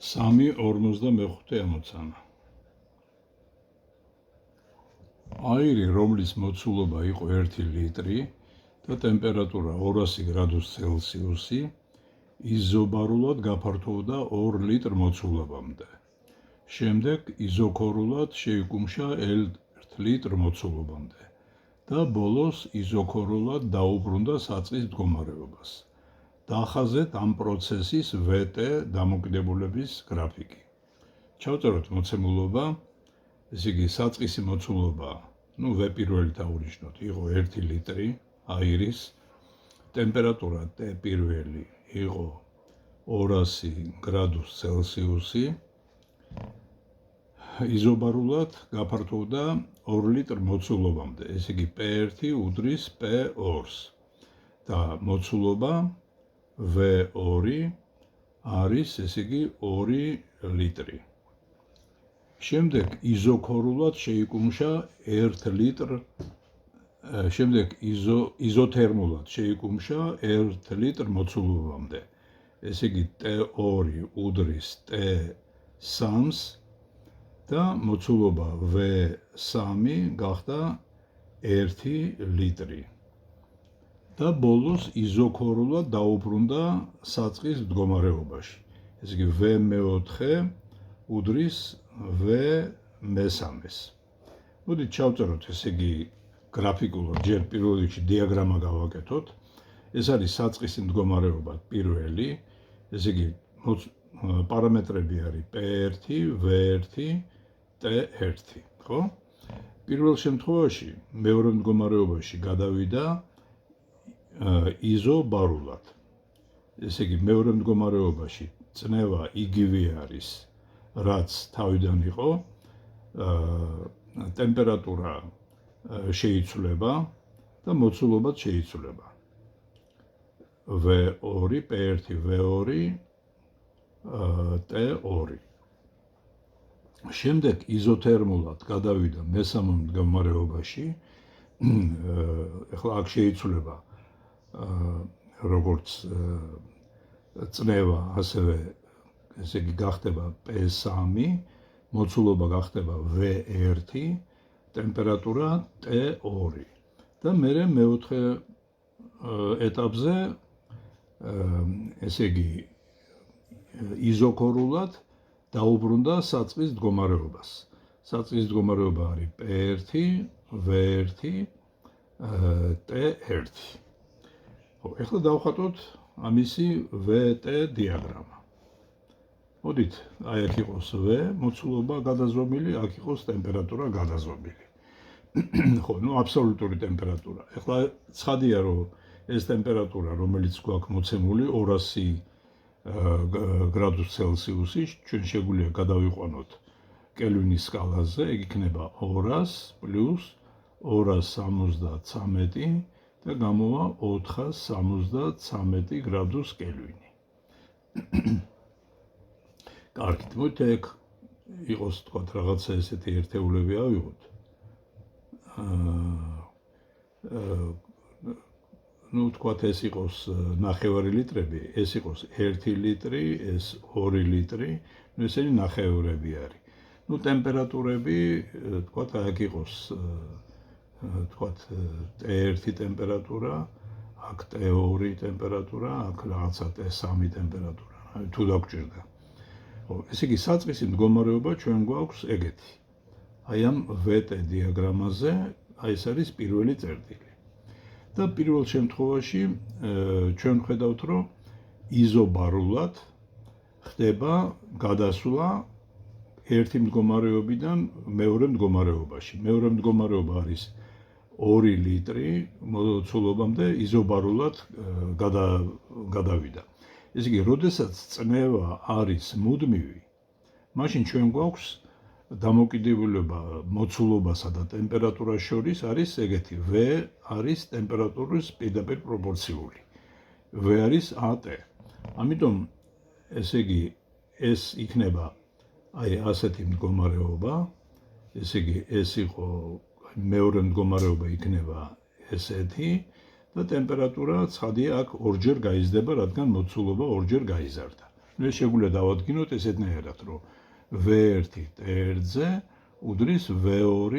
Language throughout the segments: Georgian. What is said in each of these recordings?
3.45 ამოცანა. აირი, რომლის მოცულობა იყო 1 ლიტრი და ტემპერატურა 200 გრადუს ცელსიუსი, იზობარულად გაფართოვდა 2 ლიტრ მოცულობამდე. შემდეგ იზოქორულად შეიკუმშა 1 ლიტრ მოცულობამდე და ბოლოს იზოქორულად დაუბრუნდა საწყის მდგომარეობას. დაახაზეთ ამ პროცესის VT დამოკიდებულების გრაფიკი. ჩავწეროთ მოცემულობა, ესე იგი საწყისი მოცულობა, V პირველი დავუნიშნოთ, იყო 1 ლიტრი აირის, ტემპერატურა T პირველი იყო 200 გრადუს ცელსიუსი, იზობარულად გაფართოვდა 2 ლიტრ მოცულობამდე, ესე იგი P1 უდრის P2-ს და მოცულობა V2 არის, ესე იგი 2 ლიტრი. შემდეგ იზოქორულად შეიკუმშა 1 ლიტრ, შემდეგ იზოთერმულად შეიკუმშა 1 ლიტრ მოცულობამდე, ესე იგი T2 უდრის T3-ს და მოცულობა V3 გახდა 1 ლიტრი. და ბოლოს იზოქორულად დაუბრუნდა საწყის მდგომარეობაში. ესე იგი V4 უდრის V3-ს. მოდით ჩავწეროთ, ესე იგი გრაფიკულად, ჯერ პირველ რიგში დიაგრამა გავაკეთოთ. ეს არის საწყისი მდგომარეობა პირველი, ესე იგი პარამეტრები არის P1, V1, T1, ხო? პირველ შემთხვევაში მეორე მდგომარეობაში გადავიდა იზობარულად. ესე იგი მეორე მდგომარეობაში წნევა იგივე არის, რაც თავიდან იყო, ტემპერატურა შეიცვლება და მოცულობაც შეიცვლება. V2, P1, V2, T2. შემდეგ იზოთერმულად გადავიდა მესამე მდგომარეობაში, ახლა აქ შეიცვლება როგორც წნევა, ასევე ესე იგი გახდება P3, მოცულობა გახდება V1, ტემპერატურა T2 და მერე მეოთხე ეტაპზე, ესე იგი იზოქორულად დაუბრუნდა საწყის მდგომარეობას. საწყის მდგომარეობა არის P1, V1, T1. ეხლა დავხატოთ ამისი VT დიაგრამა. მოდით, აი აქ იყოს V, მოცულობა გადაზომილი, აქ იყოს ტემპერატურა გადაზომილი. ხო, აბსოლუტური ტემპერატურა. ეხლა ცხადია, რომ ეს ტემპერატურა, რომელიც გვაქვს მოცემული 200 გრადუს ცელსიუსი, ჩვენ შეგვიძლია გადავიყვანოთ კელვინის სკალაზე, ეგ იქნება 200 პლუს 273 და გამოვა 473 გრადუს კელვინი. კარგით, მოდით ეგ იყოს, თქვათ, რაღაცა ესეთი ერთეულები ავიღოთ. თქვათ, ეს იყოს ნახევარილიტრები, ეს იყოს 1 ლიტრი, ეს 2 ლიტრი, ესენი ნახევრები არის. ტემპერატურები, თქვათ, აქ იყოს, თქვათ, T1 ტემპერატურა, აქ T2 ტემპერატურა, აქ რაღაცა T3 ტემპერატურა, თუ დაგჭირდა. ესე იგი, საწყისი მდგომარეობა ჩვენ გვაქვს ეგეთი. აი ამ VT დიაგრამაზე, აი ეს არის პირველი წერტილი. და პირველ შემთხვევაში ჩვენ ვხედავთ, რომ იზობარულად ხდება გადასვლა ერთი მდგომარეობიდან მეორე მდგომარეობაში. მეორე მდგომარეობა არის 2 ლიტრი მოცულობამდე იზობარულად გადავიდა. ესე იგი, როდესაც წნევა არის მუდმივი, მაშინ ჩვენ გვაქვს დამოკიდებულება მოცულობასა და ტემპერატურას შორის არის ეგეთი. V არის ტემპერატურის პირდაპირ პროპორციული. V არის AT. ამიტომ, ესე იგი, ეს იქნება აი ასეთი მდგომარეობა, ესე იგი, ეს იყო მეორე მდგომარეობა იქნება ესეთი და ტემპერატურა ცხადია აქ ორჯერ გაიზრდება, რადგან მოცულობა ორჯერ გაიზარდა. ნუ ეს შეგვიძლია დავადგინოთ ესეთნაირად, რომ V1 T1-ზე უდრის V2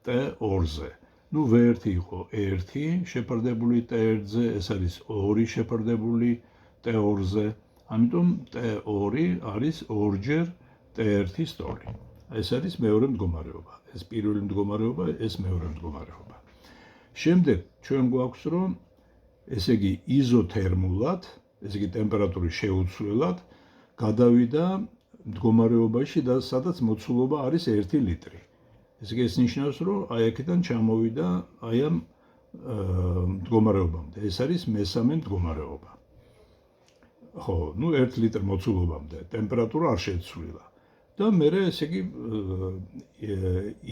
T2-ზე. ნუ V1 იყო 1 შეფარდებული T1-ზე, ეს არის 2 შეფარდებული T2-ზე. ამიტომ T2 არის 2-ჯერ T1-ის ტოლი. ეს არის მეორე მდგომარეობა. ეს პირველი მდგომარეობა, ეს მეორე მდგომარეობა. შემდეგ ჩვენ გვაქვს რომ ესე იგი იზოთერმულად, ესე იგი ტემპერატურის შეუცვლელად გადავიდა მდგომარეობაში და სადაც მოცულობა არის 1 ლიტრი. ესე იგი ეს ნიშნავს რომ აი აქედან ჩამოვიდა აი ამ მდგომარეობამდე. ეს არის მესამე მდგომარეობა. ხო, ნუ 1 ლიტრი მოცულობამდე ტემპერატურა არ შეცვლილა. და მერე ესე იგი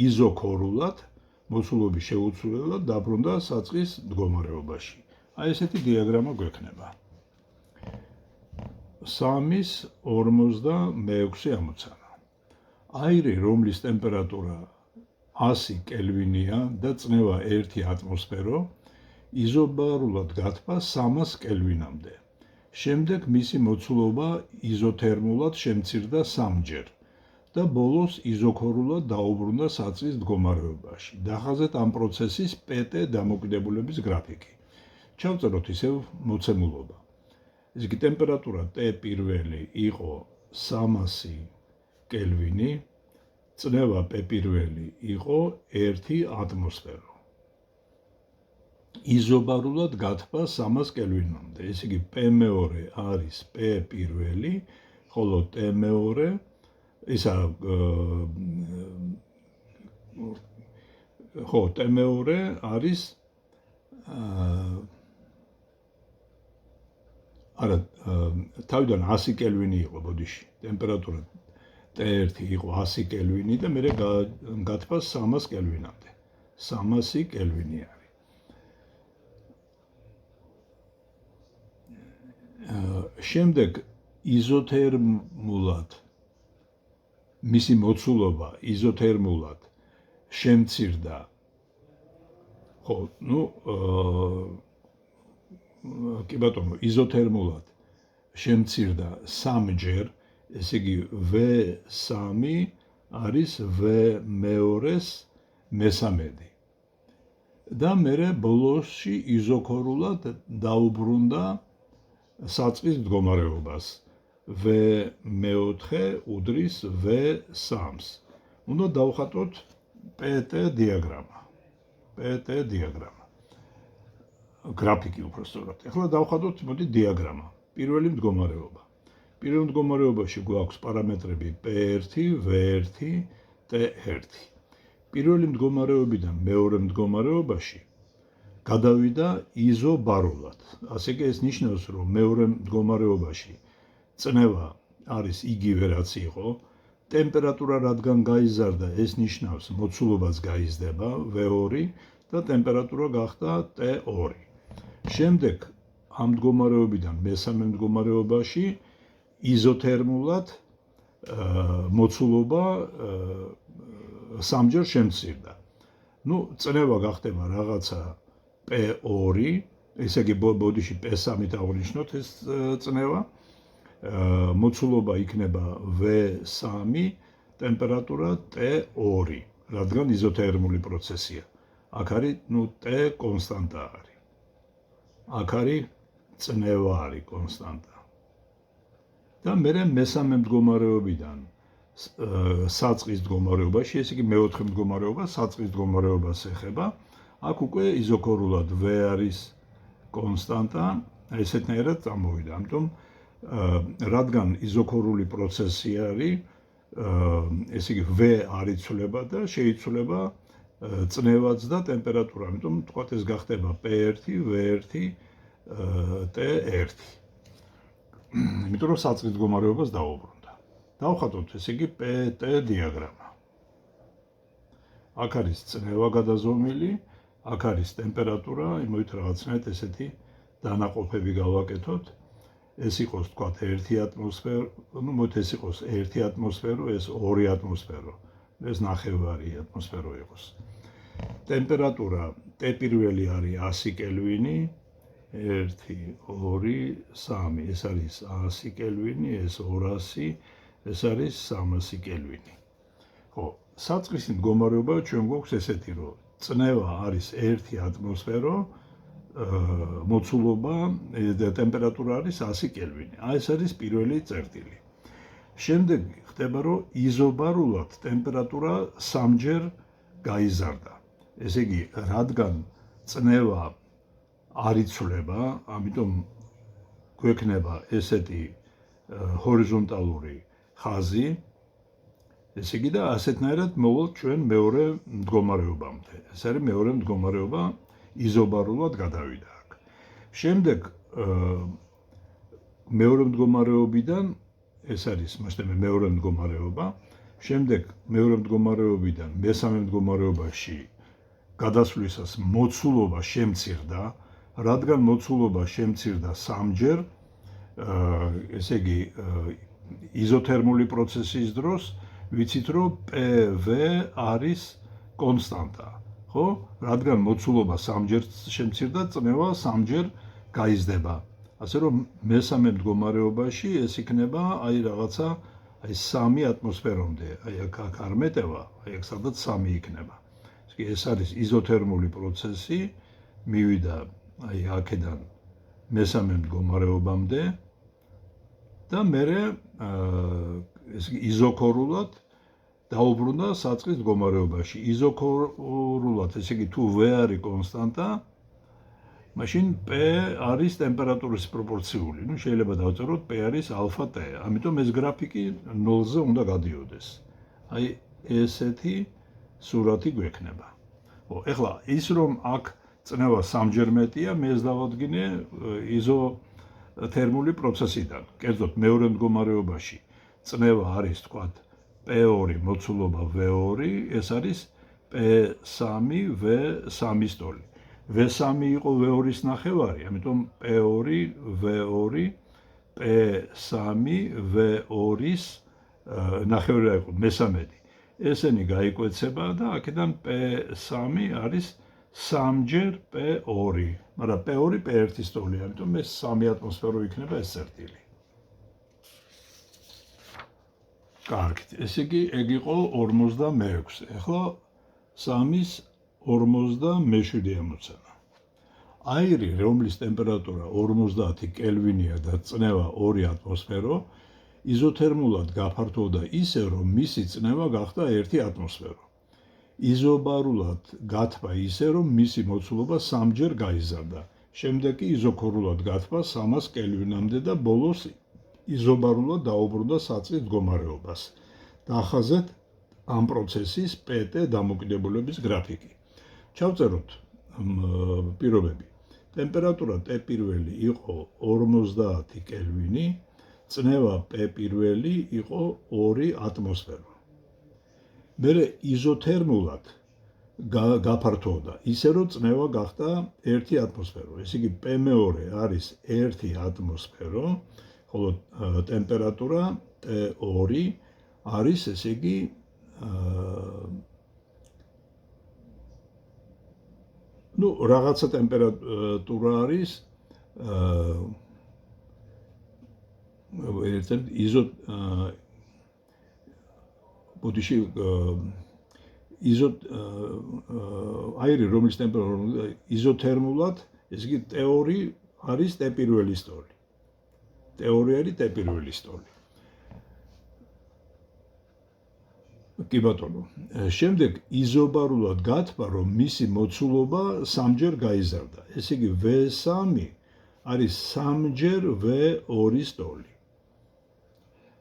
იზოქორულად მოცულობის შეუცვლელად დაბრუნდა საწყის მდგომარეობაში. აი ესეთი დიაგრამა გვექნება. 3:46 ამოცანა. აირი, რომლის ტემპერატურა 100 კელვინია და წნევა 1 ატმოსფერო, იზობარულად გათბა 300 კელვინამდე. შემდეგ მისი მოცულობა იზოთერმულად შემცირდა 3-ჯერ და ბოლოს იზოქორულად დაუბრუნდა საწყის მდგომარეობაში. დახაზეთ ამ პროცესის PT დამოკიდებულების გრაფიკი. ჩავწეროთ ისევ მოცემულობა. ეს იგი ტემპერატურა T პირველი იყო 300 კელვინი, წნევა P პირველი იყო 1 ატმოსფერო. იზობარულად გათბა 300 კელვინამდე. ეს იგი P მეორე არის P პირველი, ხოლო T მეორე ისა ხო, T მეორე არის არა, თავიდან 100 კელვინი იყო ბოდიში. ტემპერატურა T1 იყო 100 კელვინი და მერე გათბა 300 კელვინამდე. 300 კელვინი არის. შემდეგ იზოთერმულად მისი მოცულობა იზოთერმულად შემცირდა. ხო, ნუ კი ბატონო, იზოთერმულად შემცირდა 3-ჯერ, ესე იგი V3 არის V2-ს მესამედი. და მერე ბოლოსში იზოქორულად დაუბრუნდა საწყის მდგომარეობას. V4 უდრის V3-ს. უნდა დავხატოთ PT დიაგრამა. PT დიაგრამა. გრაფიკი უბრალოდ. ახლა დავხატოთ მოდი დიაგრამა. პირველი მდგომარეობა. პირველ მდგომარეობაში გვაქვს პარამეტრები P1, V1, T1. პირველი მდგომარეობიდან მეორე მდგომარეობაში გადავიდა იზობარულად. ასე კი ეს ნიშნავს, რომ მეორე მდგომარეობაში წნევა არის იგივე რაც იყო, ტემპერატურა რადგან გაიზარდა, ეს ნიშნავს მოცულობაც გაიზრდება V2 და ტემპერატურა გახდა T2. შემდეგ ამ მდგომარეობიდან მესამე მდგომარეობაში იზოთერმულად მოცულობა 3-ჯერ შემცირდა. ნუ წნევა გახდება რაღაცა P2, ესე იგი ბოდიში P3-ით აღნიშნოთ ეს წნევა. მოცულობა იქნება V3, ტემპერატურა T2, რადგან იზოთერმული პროცესია. აქ არის, ნუ T კონსტანტა არის. აქ არის წნევა არის კონსტანტა. და მერე მესამე მდგომარეობიდან საწყის მდგომარეობაში, ესე იგი მეოთხე მდგომარეობა საწყის მდგომარეობას ეხება. აქ უკვე იზოქორულად V არის კონსტანტა, ესეთნაირად წამოვიდა. ამიტომ რადგან იზოქორული პროცესი არის, ესე იგი V არ იცვლება და შეიცვლება წნევაც და ტემპერატურა. ამიტომ თქვათ ეს გახდება P1, V1, T1. იმიტომ რომ საწყის მდგომარეობას დაუბრუნდა. დავხატოთ ესე იგი PT დიაგრამა. აქ არის წნევა გადაზომილი, აქ არის ტემპერატურა, იმით რაღაცნაირად ესეთი დანაყოფები გავაკეთოთ. ეს იყოს თქვათ 1 ატმოსფერო, ნუ მოით ეს იყოს 1 ატმოსფერო, ეს 2 ატმოსფერო, ეს ნახევარი ატმოსფერო იყოს. ტემპერატურა T პირველი არის 100 კელვინი, 1, 2, 3, ეს არის 100 კელვინი, ეს 200, ეს არის 300 კელვინი. ხო, საწყისი მდგომარეობა ჩვენ გვაქვს ესეთი, რომ წნევა არის 1 ატმოსფერო, მოცულობა და ტემპერატურა არის 100 კელვინი. ეს არის პირველი წერტილი. შემდეგ ხდება, რომ იზობარულად ტემპერატურა 3-ჯერ გაიზარდა. ესე იგი, რადგან წნევა არ იცვლება, ამიტომ გვექნება ესეთი ჰორიზონტალური ხაზი, ესე იგი და ასეთნაირად მოვალთ ჩვენ მეორე მდგომარეობამდე. ეს არის მეორე მდგომარეობა, იზობარულად გადავიდა აქ. შემდეგ მეორე მდგომარეობიდან ეს არის მასშტაბი მეორე მდგომარეობა. შემდეგ მეორე მდგომარეობიდან მესამე მდგომარეობაში გადასვლისას მოცულობა შემცირდა, რადგან მოცულობა შემცირდა 3-ჯერ, ესე იგი იზოთერმული პროცესის დროს ვიცით რომ PV არის კონსტანტა, ხო? რადგან მოცულობა 3-ჯერ შემცირდა, წნევა 3-ჯერ გაიზრდება. ასე რომ მესამე მდგომარეობაში ეს იქნება აი რაღაცა აი 3 ატმოსფერომდე, აი აქ არ მეტევა, აი აქ სადაც 3 იქნება. ეს არის იზოთერმული პროცესი, მივიდა აი აქედან მესამე მდგომარეობამდე და მერე ეს იზოქორულად დაუბრუნდა საწყის მდგომარეობაში. იზოქორულად, ესე იგი თუ V არის კონსტანტა, მაშინ P არის ტემპერატურის პროპორციული. ნუ შეიძლება დავწეროთ P არის ალფა T. ამიტომ ეს გრაფიკი 0-ზე უნდა გადიოდეს. აი ესეთი სურათი გვექნება. ეხლა ის რომ აქ წნევა 3-ჯერ მეტია, მე ეს დავადგინე იზოთერმული პროცესიდან. კერძოდ მეორე მდგომარეობაში წნევა არის თქვათ P2 მოცულობა V2, ეს არის P3 V3 სტოლი. V3 იყო V2-ის ნახევარი, ამიტომ P2 V2 P3 V2-ის ნახევარი იყო მესამედი. ესენი გაიკვეცება და აქედან P3 არის 3-ჯერ P2, მაგრამ P2 P1 სტოლი, ამიტომ ეს 3 ატმოსფერო იქნება ეს წერტილი. კარგით, ესე იგი ეგ იყო 46. ეხლა 3-ის 47-ია მოცანა. აირი, რომლის ტემპერატურა 50 კელვინია და წნევა 2 ატმოსფერო, იზოთერმულად გაფართოვდა ისე, რომ მისი წნევა გახდა 1 ატმოსფერო. იზობარულად გათბა ისე, რომ მისი მოცულობა 3-ჯერ გაიზარდა. შემდეგ კი იზოქორულად გათბა 300 კელვინამდე და ბოლოს იზობარულად დაუბრუნდა საწყის მდგომარეობას. დაახაზეთ ამ პროცესის PT დამოკიდებულების გრაფიკი. ჩავწეროთ პირობები. ტემპერატურა T1 იყო 50 კელვინი, წნევა P1 იყო 2 ატმოსფერო. მერე იზოთერმულად გაფართოვდა, ისე რომ წნევა გახდა 1 ატმოსფერო. ესე იგი P2 არის 1 ატმოსფერო, ხოლო ტემპერატურა T2 არის, ესე იგი ну, რაღაცა ტემპერატურა არის აირი, რომლის ტემპერატურა იზოთერმულად, ესე იგი T2 არის T1 სტოლი. T2 არის T1 სტოლი. კი ბატონო, შემდეგ იზობარულად გათბა, რომ მისი მოცულობა 3-ჯერ გაიზარდა. ესე იგი V3 არის 3-ჯერ V2 სტოლი.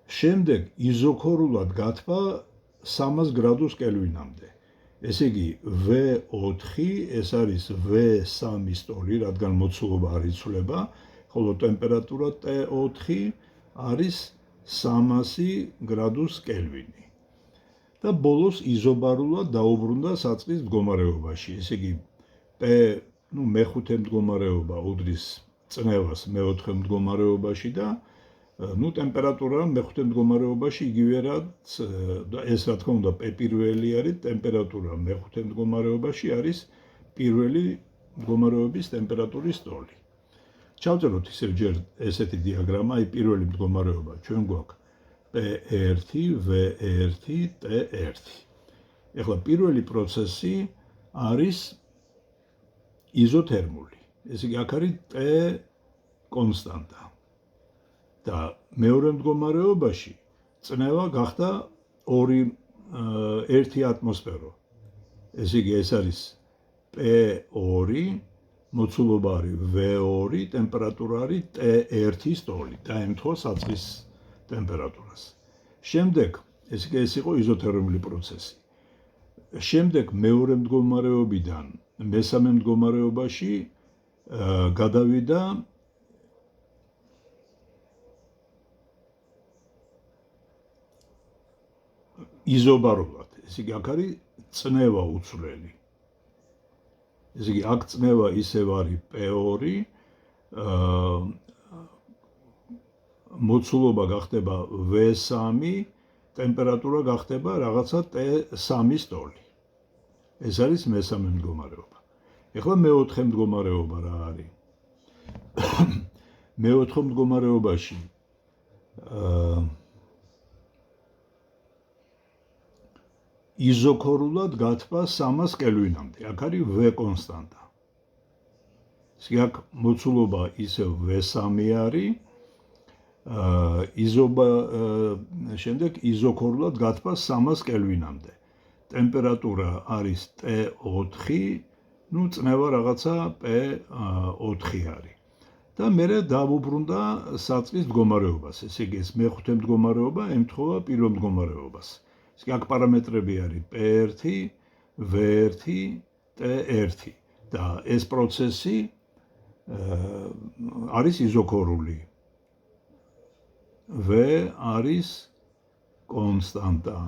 შემდეგ იზოქორულად გათბა 300 გრადუს კელვინამდე. ესე იგი V4 ეს არის V3 სტოლი, რადგან მოცულობა არ იცვლება, ხოლო ტემპერატურა T4 არის 300 გრადუს კელვინი. და ბოლოს იზობარულად დაუბრუნდა საწყის მდგომარეობაში. ესე იგი მეხუთე მდგომარეობა უდრის წნევას მეოთხე მდგომარეობაში და ტემპერატურა მეხუთე მდგომარეობაში იგივე რაც ეს რა თქმა უნდა P1 არის, ტემპერატურა მეხუთე მდგომარეობაში არის პირველი მდგომარეობის ტემპერატურის სტოლი. ჩავწეროთ ისევ ჯერ ესეთი დიაგრამა, აი პირველი მდგომარეობა ჩვენ გვაქვს P1, V1, T1. ეხლა პირველი პროცესი არის იზოთერმული. ესე იგი აქ არის T კონსტანტა. და მეორე მდგომარეობაში წნევა გახდა 1 ატმოსფერო. ესე იგი ეს არის P2, მოცულობა არის V2, ტემპერატურა არის T1-ის ტოლი, დაემთხვა საწყის ტემპერატურას. შემდეგ, ეს იყო იზოთერმული პროცესი. შემდეგ მეორე მდგომარეობიდან მესამე მდგომარეობაში გადავიდა იზობარულად. ესე იგი აქ არის წნევა უცვლელი. ესე იგი აქ წნევა ისევ არის P2, მოცულობა გახდება V3, ტემპერატურა გახდება რაღაცა T3-ის ტოლი. ეს არის მესამე მდგომარეობა. ეხლა მეოთხე მდგომარეობა რა არის? მეოთხე მდგომარეობაში იზოქორულად გათბა 300 კელვინამდე. აქ არის V კონსტანტა. აქ მოცულობა ისევ V3 არის. შემდეგ იზოქორულად გათბა 300 კელვინამდე. ტემპერატურა არის T4, ну წნევა რაღაცა P4 არის. და მერე დავუბრუნდა საწყის მდგომარეობას. ესე იგი ეს მეხუთე მდგომარეობა ემთხვევა პირველ მდგომარეობას. აქ პარამეტრები არის P1, V1, T1 და ეს პროცესი არის იზოქორული. V არის კონსტანტა.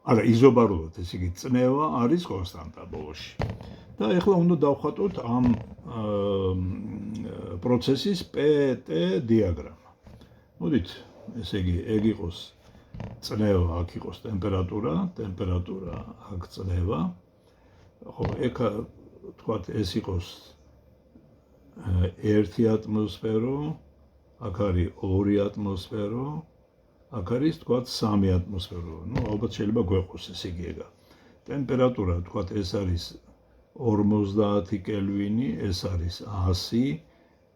არა, იზობარულად, ესე იგი წნევა არის კონსტანტა ბოლოში. და ეხლა უნდა დავხატოთ ამ პროცესის PT დიაგრამა. მოდით, ესე იგი ეგ იყოს წნევა, აქ იყოს ტემპერატურა, აქ წნევა. ხო, ეგ თქვათ ეს იყოს 1 ატმოსფერო, აქ არის 2 ატმოსფერო, აქ არის თქვათ 3 ატმოსფერო. ну ალბათ შეიძლება გვეყოს ესე იგი ეგა. ტემპერატურა თქვათ ეს არის 50 კელვინი, ეს არის 100,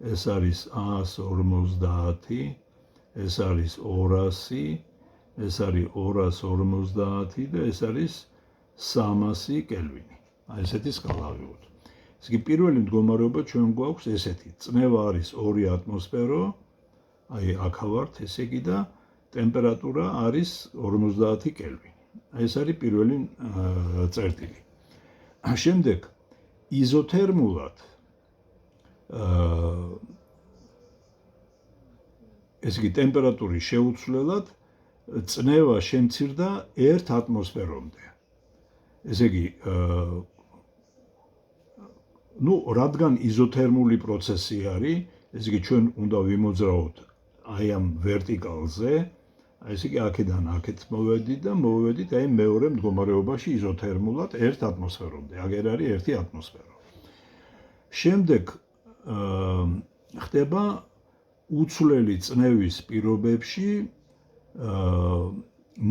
ეს არის 150, ეს არის 200, ეს არის 250 და ეს არის 300 კელვინი. აი ესეთი სკალა ავიღოთ. ესე იგი პირველი მდგომარეობა ჩვენ გვაქვს ესეთი. წნევა არის 2 ატმოსფერო, აი აქ ვართ, ესე იგი და ტემპერატურა არის 50 კელვინი. ეს არის პირველი წერტილი. შემდეგ იზოთერმულად ესე იგი ტემპერატურის შეუცვლელად წნევა შემცირდა 1 ატმოსფერომდე. ესე იგი ну რადგან იზოთერმული პროცესი არის, ესე იგი ჩვენ უნდა ვიმოძრაოთ აი ამ ვერტიკალზე, ესე იგი აქედან აქეთ მოვედით და მოვედით აი მეორე მდგომარეობაში იზოთერმულად 1 ატმოსფერომდე. აგერ არის 1 ატმოსფერო. შემდეგ ხდება უცვლელი წნევის პირობებში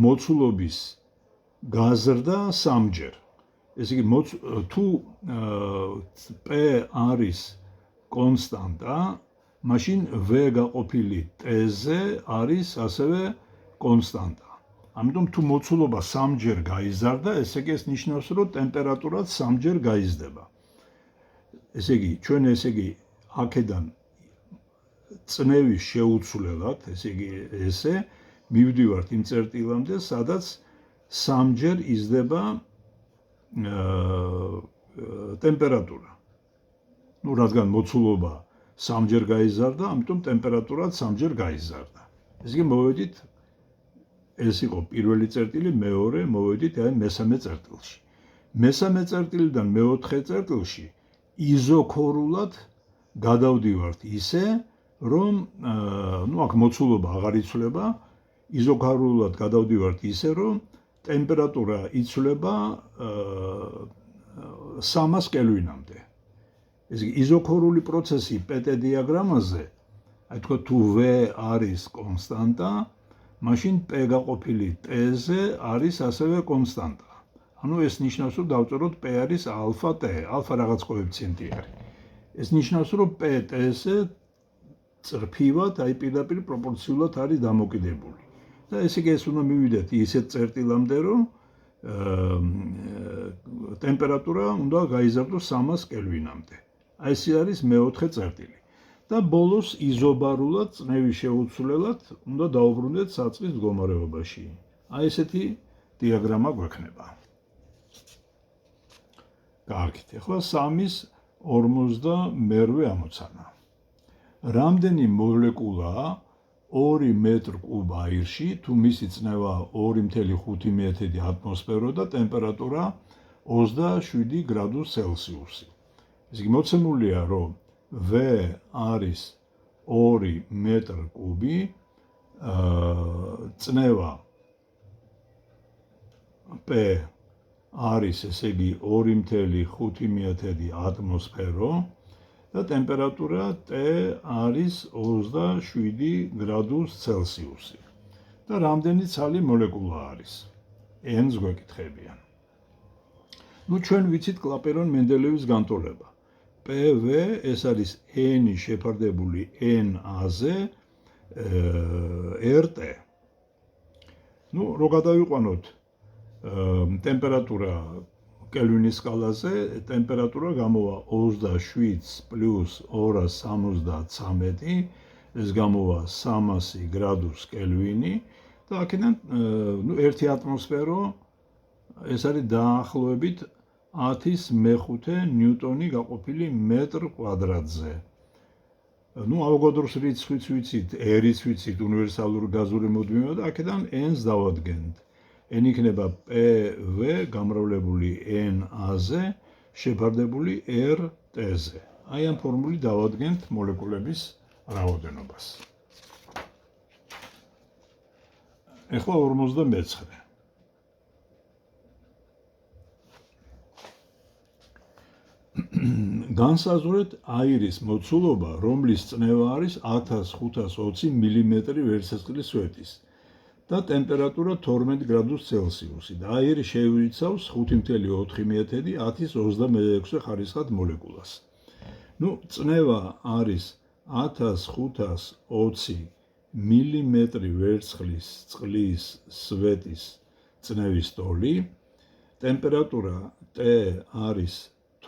მოცულობის გაზრდა 3-ჯერ. ესე იგი თუ P არის კონსტანტა, მაშინ V გაყოფილი T-ზე არის ასევე კონსტანტა. ამიტომ თუ მოცულობა 3-ჯერ გაიზარდა, ესე იგი ეს ნიშნავს, რომ ტემპერატურაც 3-ჯერ გაიზრდება. ესე იგი ჩვენ ესე იგი აქედან წნევის შეუცვლელად, ესე იგი ესე მივდივართ იმ წერტილამდე, სადაც 3-ჯერ იზრდება ტემპერატურა. ну რადგან მოცულობა 3-ჯერ გაიზარდა, ამიტომ ტემპერატურაც 3-ჯერ გაიზარდა. ესე იგი მოვედით ეს იყო პირველი წერტილი, მეორე მოვედით აი მესამე წერტილში. მესამე წერტილიდან მეოთხე წერტილში იზოქორულად გადავდივართ ისე, რომ ну აქ მოცულობა აღარ იცვლება, იზოქორულად გადავდივართ ისე, რომ ტემპერატურა იცვლება 300 კელვინამდე. ესე იგი იზოქორული პროცესი PT დიაგრამაზე, აი თქვა თუ V არის კონსტანტა, მაშინ P გაყოფილი T-ზე არის ასევე კონსტანტა. ანუ ეს ნიშნავს, რომ დავწეროთ P არის ალფა T, ალფა რაღაც კოეფიციენტი არის. ეს ნიშნავს, რომ P T-ზე წრფივად, აი პირდაპირ პროპორციულად არის დამოკიდებული. და ესე იგი ეს უნდა მივიდეთ ისეთ წერტილამდე, რომ ტემპერატურა უნდა გაიზარდოს 300 კელვინამდე. აი ეს არის მეოთხე წერტილი. და ბოლოს იზობარულად წნევის შეუცვლელად უნდა დაუბრუნდეთ საწყის მდგომარეობაში. აი ესეთი დიაგრამა გვექნება. კარგით, ახლა 3-52 ამოცანა. რამდენი მოლეკულაა 2 მეტრ კუბ აირში, თუ მისი წნევა 2,5 ატმოსფერო და ტემპერატურა 27 გრადუს ცელსიუსი. ესე იგი მოცემულია, რომ V არის 2 მეტრ კუბი, წნევა P არის ესე იგი 2,5 ატმოსფერო და ტემპერატურა T არის 27 გრადუს ცელსიუსი. და რამდენი ცალი მოლეკულა არის? N-ს გვეკითხებიან. ნუ ჩვენ ვიცით კლაპერონ-მენდელეევის განტოლება. PV ეს არის N-ი შეფარდებული NA-ზე RT. ნუ რო გადავიყვანოთ ტემპერატურა კელვინის სკალაზე, ტემპერატურა გამოვა 27 პლუს 273, ეს გამოვა 300 გრადუს კელვინი და აქედან ნუ 1 ატმოსფერო ეს არის დაახლოებით 10^5 ნიუტონი გაყოფილი მეტრ კვადრატზე. ნუ ავოგადროს რიცხვიც ვიცით, R-იც ვიცით, უნივერსალური გაზური მუდმივა და აქედან N-ს დავადგენთ. N იქნება PV გამრავლებული NA-ზე შეფარდებული RT-ზე. აი ამ ფორმული დავადგენთ მოლეკულების რაოდენობას. ახლა 59. განსაზღვრეთ აირის მოცულობა, რომლის წნევა არის 1520 მილიმეტრი ვერცხლის სვეტის და ტემპერატურა 12 გრადუს ცელსიუსი და აირი შეიცავს 5,4 1026 ხარისხად მოლეკულას. ნუ წნევა არის 1520 მილიმეტრი ვერცხლის წყლის სვეტის წნევის ტოლი, ტემპერატურა T არის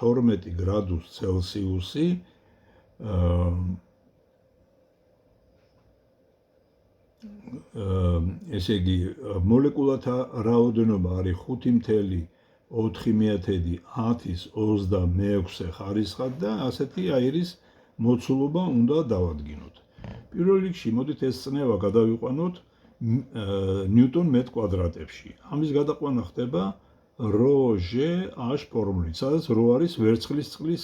12 გრადუს ცელსიუსი, ესე იგი მოლეკულათა რაოდენობა არის 5,4 ხარისხად და ასეთი აირის მოცულობა უნდა დავადგინოთ. პირველ რიგში მოდით ეს წნევა გადავიყვანოთ ნიუტონ მეტ კვადრატებში. ამის გადაყვანა ხდება ρ-G-H ფორმულით, სადაც ρ არის ვერცხლის წყლის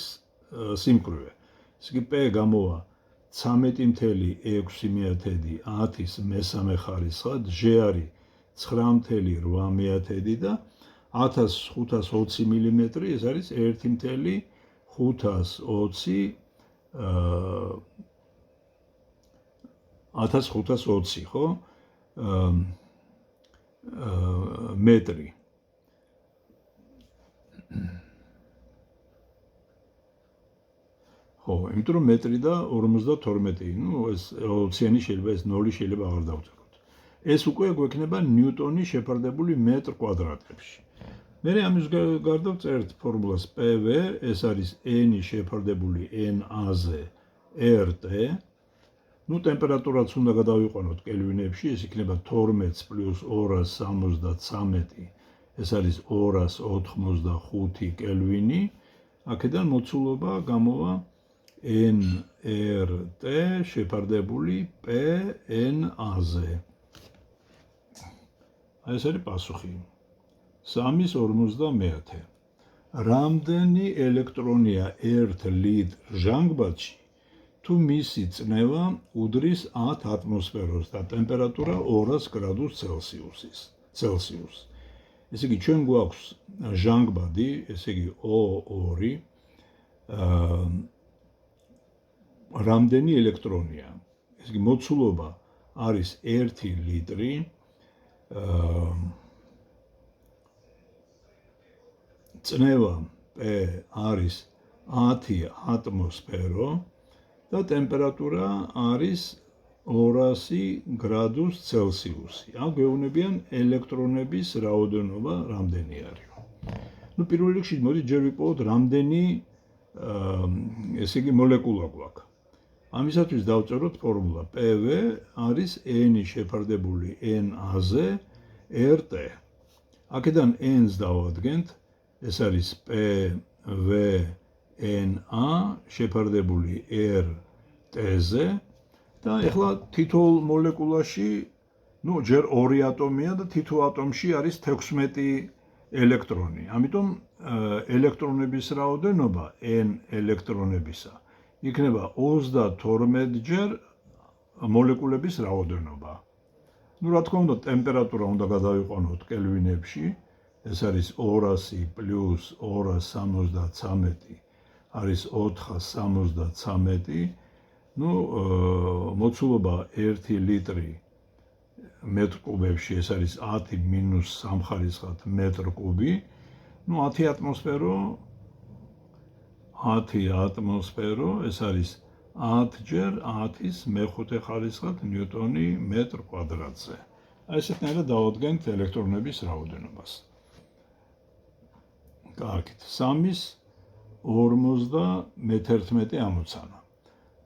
სიმკვრივე. ესე იგი P გამოვა 13,6 მესამე ხარისხად, G არის 9,8 და 1520 მილიმეტრი ეს არის 1520, ხო? მეტრი. ხო, იმიტომ რომ მეტრი და 52, ნუ ეს ოციანი შეიძლება, ეს 0 შეიძლება აღარ დავწეროთ. ეს უკვე გვექნება ნიუტონი შეფარდებული მეტრ კვადრატებში. მერე ამის გარდა ვწერთ ფორმულას PV, ეს არის N-ი შეფარდებული NA-ზე RT. ნუ ტემპერატურაც უნდა გადავიყვანოთ კელვინებში, ეს იქნება 12 პლუს 273, ეს არის 285 კელვინი. აქედან მოცულობა გამოვა NRT შეფარდებული PNA-ზე. აი ეს არის პასუხი. 3-50. რამდენი ელექტრონია ერთ ლიტრ ჟანგბადში, თუ მისი წნევა უდრის 10 ატმოსფეროს და ტემპერატურა 200 გრადუს ცელსიუსს. ესე იგი ჩვენ გვაქვს ჟანგბადი, ესე იგი O2, რამდენი ელექტრონია. ეს იგი მოცულობა არის 1 ლიტრი წნევა P არის 10 ატმოსფერო და ტემპერატურა არის 200 გრადუს ცელსიუსი. აქ გვეუბნებიან ელექტრონების რაოდენობა რამდენი არის. პირველ რიგში მოდი ჯერ ვიპოვოთ რამდენი ესე იგი მოლეკულა გვაქვს. ამისათვის დავწეროთ ფორმულა PV არის n შეფარდებული n-აზე RT. აქედან n-ს დავადგენთ, ეს არის PVNA შეფარდებული RT-ზე და ეხლა თითოეულ მოლეკულაში ჯერ 2 ატომია და თითო ატომში არის 16 ელექტრონი. ამიტომ ელექტრონების რაოდენობა n ელექტრონებისა იქნება 32 ჯერ მოლეკულების რაოდენობა. რა თქმა უნდა, ტემპერატურა უნდა გადავიყვანოთ კელვინებში. ეს არის 200 პლუს 273 არის 473. მოცულობა 1 ლიტრი მეტრ კუბებში, ეს არის 10 მინუს 3 ხარისხად მეტრ კუბი. 10 ატმოსფერო, ეს არის 10 ჯერ 10-ის მე-5 ხარისხად ნიუტონი მეტრ კვადრატზე. ესეთნაირად დავადგენთ ელექტრონების რაოდენობას. კარგით, 3-ის 51 ამოცანა.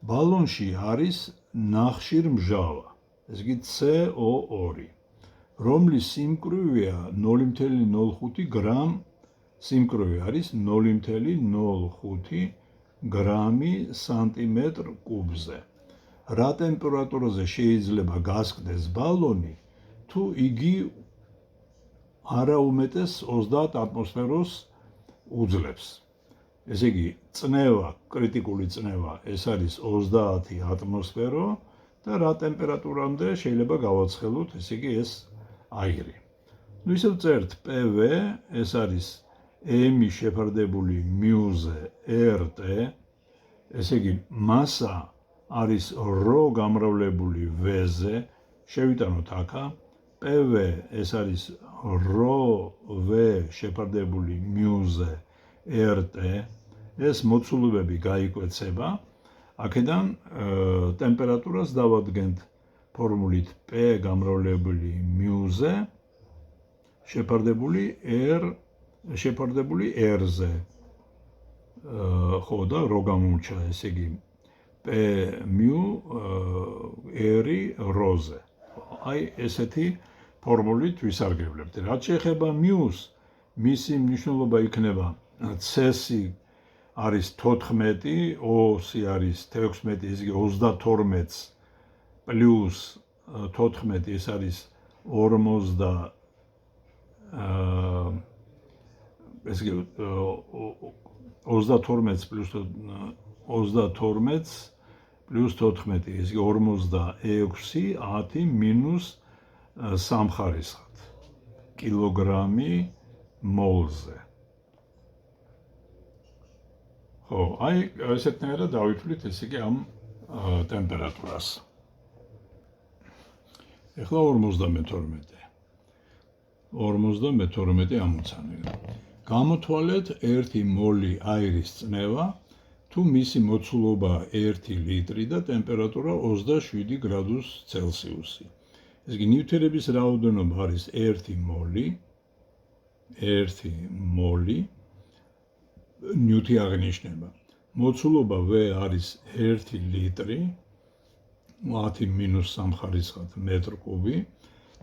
ბალონში არის ნახშირმჟავა, ეს იგი CO2, რომლის სიმკვრივეა 0,05 გრამ, სიმკვრივე არის 0,05 გრამი სანტიმეტრ კუბზე. რა ტემპერატურაზე შეიძლება გასკდეს ბალონი, თუ იგი არაუმეტეს 30 ატმოსფეროს უძლებს. ესე იგი, წნევა, კრიტიკული წნევა, ეს არის 30 ატმოსფერო და რა ტემპერატურამდე შეიძლება გავაცხელოთ, ესე იგი, ეს აირი. ისევ წერთ PV, ეს არის m შეფარდებული μ-ზე RT, ესე იგი, მასა არის ρ გამრავლებული v-ზე, შევიტანოთ აქა, PV ეს არის ρ-v შეფარდებული μ-ზე RT, ეს მოცულობები გაიკვეცება. აქედან ტემპერატურას დავადგენთ ფორმულით P გამრავლებული μ-ზე შეფარდებული R-ზე. ხო და რო გამომრჩა, ესე იგი P μ R-ი როზე. აი ესეთი ფორმულით ვისარგებლებთ. რაც შეეხება μ-ს, მისი მნიშვნელობა იქნება C-ი არის 14, O-ი არის 16, ეს იგი 32 პლუს 14, ეს არის 50, ეს იგი 32 პლუს 32 პლუს 14, ეს იგი 46, 10 მინუს 3 ხარისხად კილოგრამი მოლზე. ხო, აი ესეთნაირად დავითვლით, ესე იგი ამ ტემპერატურას. ეხლა 52 ამოცანა. გამოთვალეთ 1 მოლი აირის წნევა, თუ მისი მოცულობა 1 ლიტრი და ტემპერატურა 27 გრადუს ცელსიუსი. ეს იგი ნივთიერების რაოდენობა არის 1 მოლი, ნიუთი აღინიშნება. მოცულობა V არის 1 ლიტრი, 10 მინუს 3 ხარისხად მეტრ კუბი,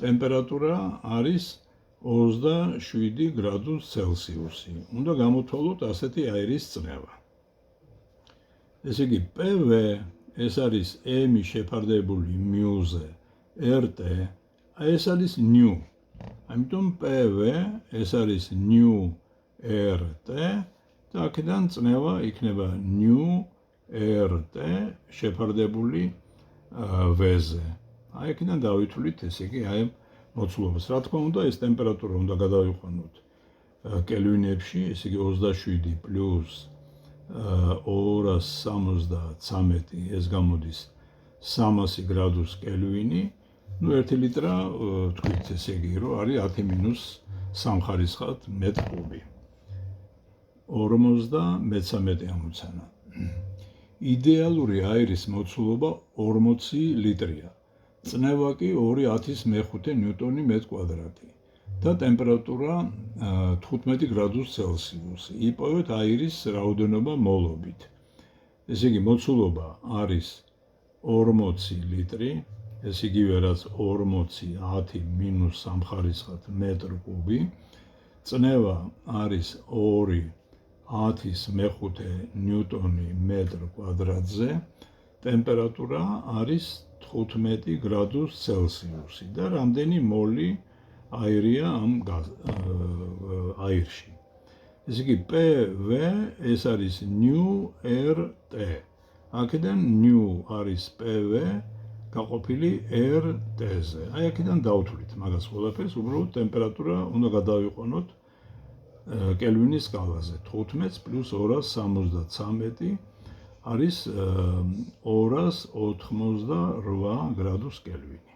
ტემპერატურა არის 27 გრადუს ცელსიუსი. უნდა გამოთვალოთ ასეთი აირის წნევა. ესე იგი PV ეს არის m შეფარდებული μ-ზე RT, ეს არის ნ. ამიტომ PV ეს არის ნ RT და აქედან წნევა იქნება ნ RT შეფარდებული V-ზე. აი აქედან დავითვლით, ესე იგი აი მოცულობას. რა თქმა უნდა, ეს ტემპერატურა უნდა გადავიყვანოთ კელვინებში, ესე იგი 27 პლუს 273 ეს გამოდის 300 გრადუს კელვინი, ნუ 1 ლიტრა თქვით ესე იგი რომ არის 10 - 3 ხარისხად მეტრ კუბი. 53 ამოცანა. იდეალური აირის მოცულობა 40 ლიტრია. წნევა კი 2/10 ნიუტონი მეტრ კვადრატი და ტემპერატურა 15 გრადუს ცელსიუსი. იპოვეთ აირის რაოდენობა მოლობით. ესე იგი მოცულობა არის 40 ლიტრი, ეს იგივე რაც 40 - 3 ხარისხად მეტრ კუბი. წნევა არის 2/10 ნიუტონი მეტრ კვადრატზე. ტემპერატურა არის 15 გრადუს ცელსიუსი და რამდენი მოლი აირია ამ აირში. ესე იგი PV ეს არის νRT. აქედან ნ არის PV გაყოფილი RT-ზე. აი აქედან დავთვლით მაგას ყველაფერს, უბრალოდ ტემპერატურა უნდა გადავიყვანოთ კელვინის სკალაზე. 15 + 273 არის 288 გრადუს კელვინი.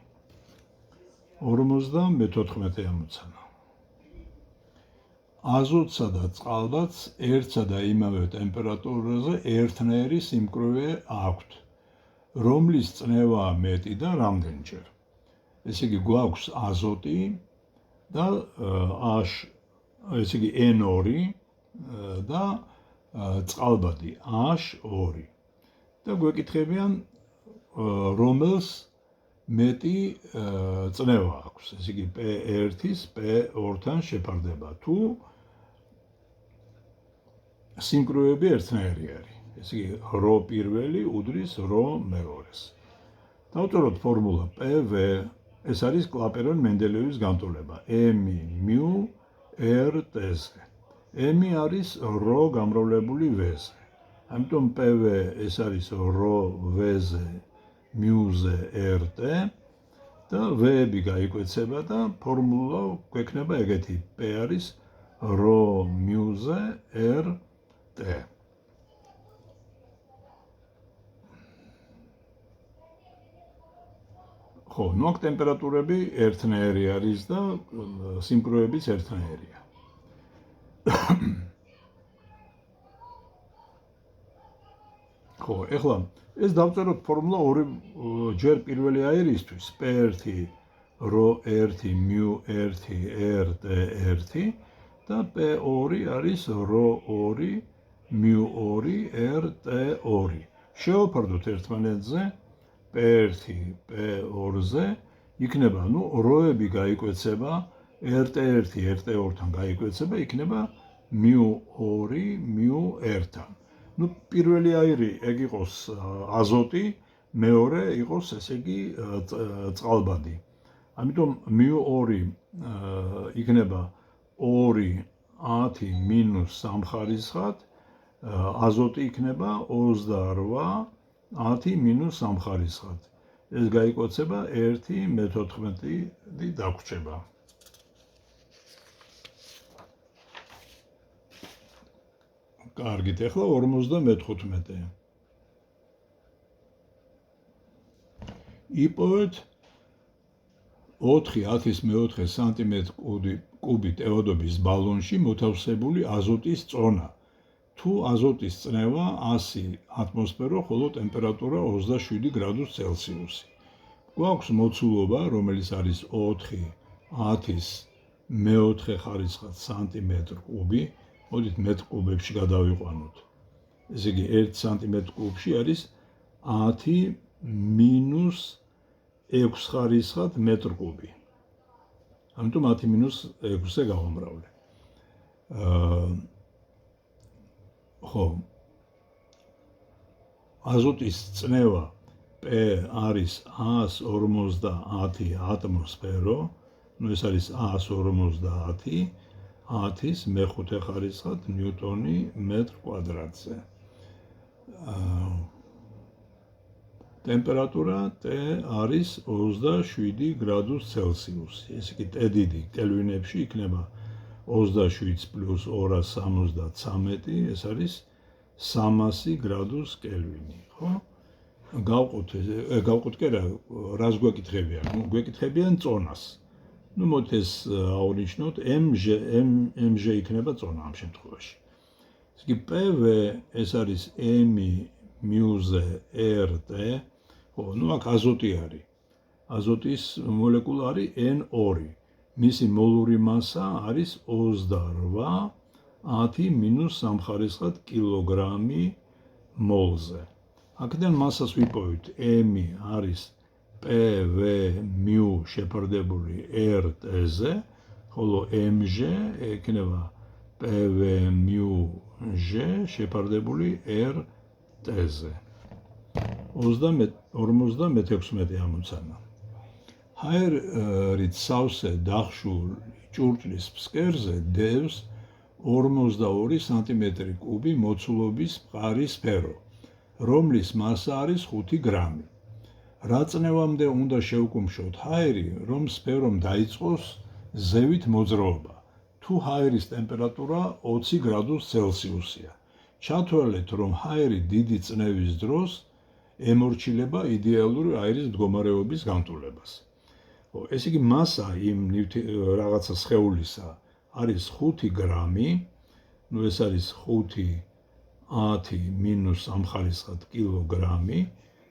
54 ამოცანა. აზოტსა და წყალბადს ერთსა და იმავე ტემპერატურაზე ერთნაირი სიმკვრივე აქვთ, რომლის წნევაა მეტი და რამდენჯერ. ესე იგი გვაქვს აზოტი და ესე იგი N2 და წყალბადი H2 და გვეკითხებიან რომელს მეტი წნევა აქვს. ესე იგი P1-ის P2-თან შეფარდება თუ სიმკვრივეები ერთნაირი არის. ესე იგი ρ პირველი უდრის რ მეორეს. დავწეროთ ფორმულა PV, ეს არის კლაპერონ-მენდელეევის განტოლება M RT-ზე. M არის ρ გამრავლებული V-ზე. ამიტომ PV ეს არის ρ V-ზე μ-ზე RT და V-ები გაიკვეცება და ფორმულა გვექნება ეგეთი. P არის ρ μ-ზე RT. ხო, ნუ აქ ტემპერატურები ერთნაირი არის და სიმკვრივეებიც ერთნაირია. ხო, ეხლა ეს დავწეროთ ფორმულა ჯერ პირველი აირისთვის P1 ρ1 μ1 RT1 და P2 არის ρ2 μ2 RT2. შევაფარდოთ ერთმანეთზე P1 P2-ზე იქნება, ნუ როები გაიკვეცება, RT1 RT2-თან გაიკვეცება, იქნება μ2 μ1-თან. ნუ პირველი აირი ეგ იყოს აზოტი, მეორე იყოს ესე იგი წყალბადი. ამიტომ μ2 იქნება 2/10 - 3 ხარისხად, აზოტი იქნება 28/10 - 3 ხარისხად. ეს გაიკვეცება 1/14 დაგვრჩება. კარგით, ახლა 55. იპოვეთ 4/10 სმ3 ტევადობის ბალონში მოთავსებული აზოტის წონა. თუ აზოტის წნევა 100 ატმოსფერო, ხოლო ტემპერატურა 27 გრადუს ცელსიუსი. გვაქვს მოცულობა, რომელიც არის 4/10 მეოთხე ხარისხად სანტიმეტრ კუბი. მოდით მეტრ კუბებში გადავიყვანოთ. ესე იგი 1 სანტიმეტრ კუბში არის 10 - 6 ხარისხად მეტრ კუბი. ამიტომ 10 - 6-ზე გავამრავლე. ხო. აზოტის წნევა P არის 150 ატმოსფერო, ნუ ეს არის 150 10 მეხუთე ხარისხად ნიუტონი მეტრ კვადრატზე. ტემპერატურა T არის 27 გრადუს ცელსიუსი. ესე იგი T დიდი კელვინებში იქნება 27 + 273, ეს არის 300 გრადუს კელვინი, ხო? გავყოთ კი რა, რას გვეკითხებიან? ნუ გვეკითხებიან წონას. ნუ მოდით ეს ავნიშნოთ, mg იქნება წონა ამ შემთხვევაში. ეს კი pv ეს არის m μ-ზე rt, ხო, ნუ აქ აზოტი არის. აზოტის მოლეკულა არის n2. მისი მოლური მასა არის 28 10-3 კილოგრამი მოლზე. აქედან მასას ვიპოვით m არის pv μ შეფარდებული rt-ზე, ხოლო mg იქნება pv μg შეფარდებული rt-ზე. 56 ამოცანა. ჰაერით სავსე დახშულ ჭურჭლის ფსკერზე დევს 42 სანტიმეტრი კუბი მოცულობის მყარი სფერო, რომლის მასა არის 5 გრამი. რა წნევამდე უნდა შევკუმშოთ ჰაერი, რომ სფერომ დაიწყოს ზევით მოძრაობა? თუ ჰაერის ტემპერატურა 20 გრადუს ცელსიუსია, ჩათვალეთ, რომ ჰაერი დიდი წნევის დროს ემორჩილება იდეალური აირის მდგომარეობის განტოლებას. ეს იგი მასა იმ რაღაცა სხეულისა არის 5 გრამი, ნუ ეს არის 5 10-3 კილოგრამი,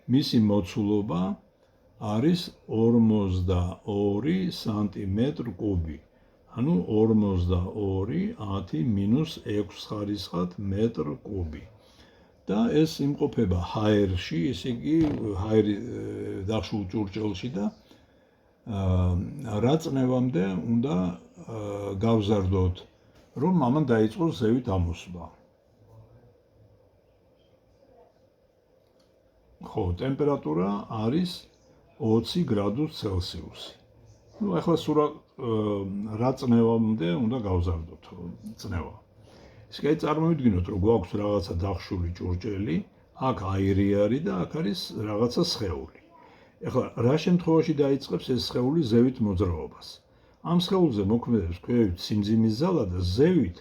მისი მოცულობა არის 42 სანტიმეტრი კუბი, ანუ 42 10-6 მეტრი კუბი. და ეს იმყოფება ჰაერში, ესე იგი ჰაერი დახშულ ჭურჭელში და რა წნევამდე უნდა გავზარდოთ, რომ ამან დაიწყოს ზევით ამოსვლა. ხო, ტემპერატურა არის 20 გრადუს ცელსიუსი. ნუ ახლა სულ რა წნევამდე უნდა გავზარდოთ წნევა. ისე წარმოვიდგინოთ, რომ გვაქვს რაღაცა დახშული ჭურჭელი, აქ აირი არის და აქ არის რაღაცა სხეული. ეხლა რა შემთხვევაში დაიწყებს ეს სხეული ზევით მოძრაობას? ამ სხეულზე მოქმედებს ქვევით სიმძიმის ძალა და ზევით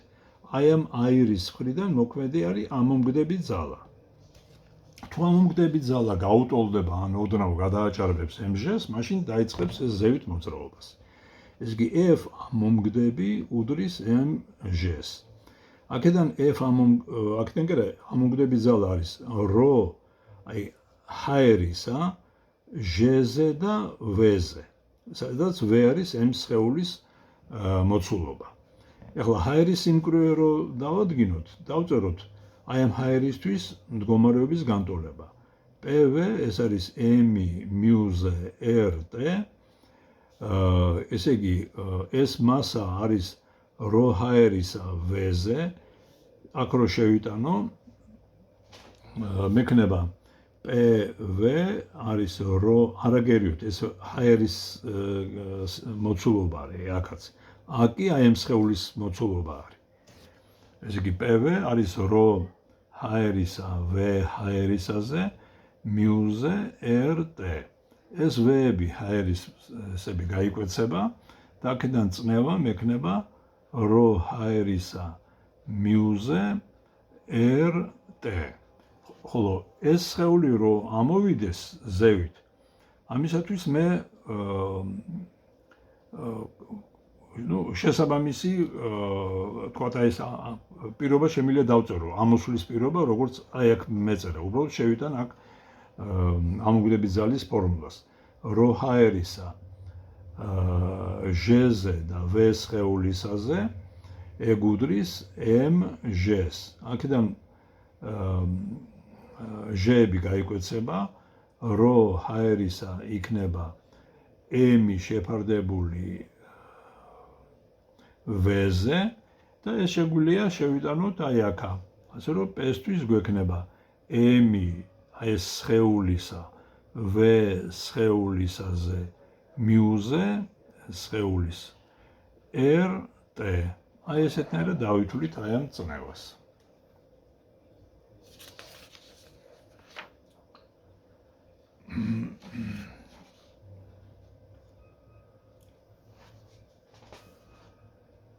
აი ამ აირის მხრიდან მოქმედი არის ამომგდები ძალა. თუ ამომგდები ძალა გაუტოლდება ან ოდნავ გადააჭარბებს mg-ს, მაშინ დაიწყებს ეს ზევით მოძრაობას. ეს იგი f ამომგდები უდრის mg-ს. აქედან ამომგდები ძალა არის რho, აი ჰაერისა, ჟ-ზე და v-ზე, სადაც v არის m სხეულის მოცულობა. ეხლა ჰაერის სიმკვრივე რო დავადგინოთ, დავწეროთ აი ამ ჰაერისთვის მდგომარეობის განტოლება. pv ეს არის m μ-ზე rt, ესე იგი ეს მასა არის რho ჰაერისა v-ზე, აქ რო შევიტანო, მექნება pv არის რho, არაგერიოთ, ეს ჰაერის მოცულობა არის აქაც. აქ კი აი ამ სხეულის მოცულობა არის. ესე იგი pv არის რho ჰაერისა v ჰაერისაზე μ-ზე rt. ეს v-ები ჰაერისები გაიკვეცება და აქედან წნევა მექნება რho ჰაერისა μ-ზე rt. ხოლო ეს სხეული რო ამოვიდეს ზევით, ამისათვის მე შესაბამისი თქვათ აი ეს პირობა შემიძლია დავწერო, ამოსვლის პირობა, როგორც აი აქ მეწერა, უბრალოდ შევიტან აქ ამომგდები ძალის ფორმულას. რho ჰაერისა ჟ-ზე და v სხეულისაზე ეგუდრის mg-ს. აქედან ჟ-ები გაიკვეცება, რho ჰაერისა იქნება m შეფარდებული v-ზე და ეს შეგვიძლია შევიტანოთ აი აქა. ასე რომ p-თვის გვექნება m აი ეს სხეულისა v სხეულისაზე μ-ზე სხეულის rt. აი ესეთნაირად დავითვლით აი ამ წნევას.